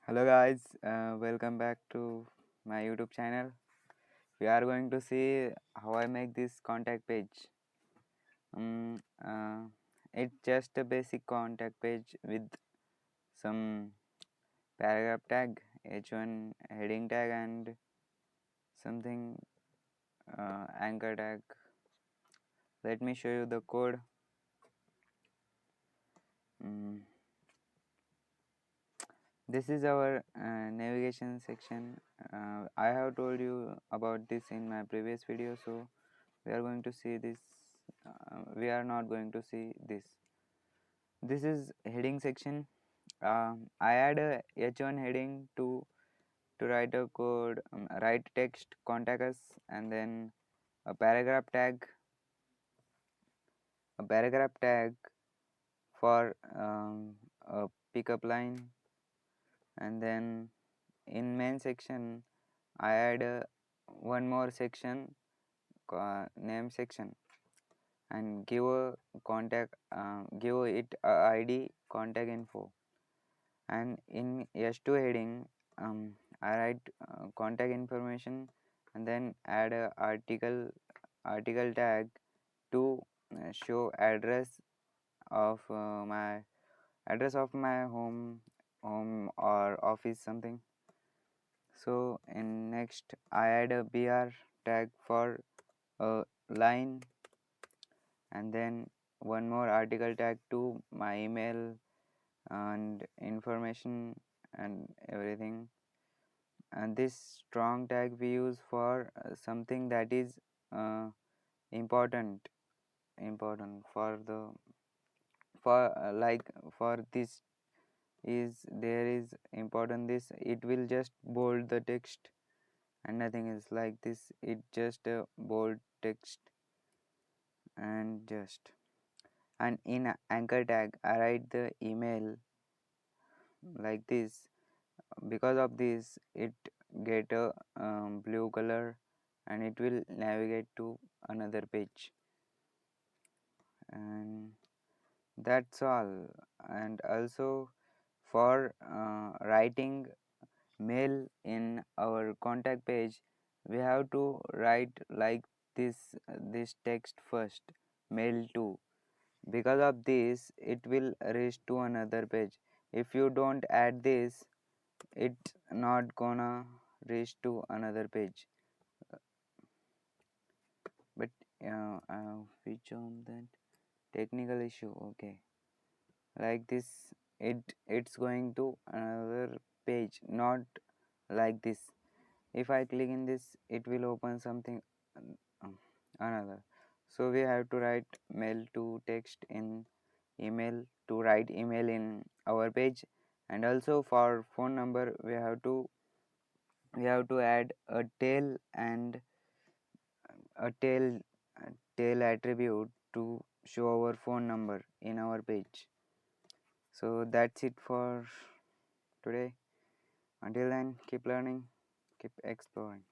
Hello guys, welcome back to my YouTube channel. We are going to see how I make this contact page. Um, uh, it's just a basic contact page with some paragraph tag, H1 heading tag, and something anchor tag. Let me show you the code. Um, this is our navigation section. I have told you about this in my previous video, so we are going to see this. We are not going to see this is heading section. I add a h1 heading to write a code, write text, contact us, and then a paragraph tag for a pickup line, and then in main section I add one more section, name section, and give it a id contact info. And in s2 heading, I write contact information, and then add a article tag to show my address of my home or office something. So in next I add a br tag for a line, and then one more article tag to my email and information and everything. And this strong tag we use for something that is uh, important for the for like for this is there is important, this it will just bold the text and nothing else. Like this it just a bold text and just. And in anchor tag I write the email like this. Because of this it get a blue color, and it will navigate to another page. And that's all. And also for writing mail in our contact page, we have to write like this text first, mail to. Because of this it will reach to another page. If you don't add this, it's not gonna reach to another page. But which on that technical issue, okay, like this it's going to another page, not like this. If I click in this it will open something um, another. So we have to write mail to text in email, to write email in our page. And also for phone number we have to add a tail and a tail attribute to show our phone number in our page. So that's it for today. Until then, keep learning, keep exploring.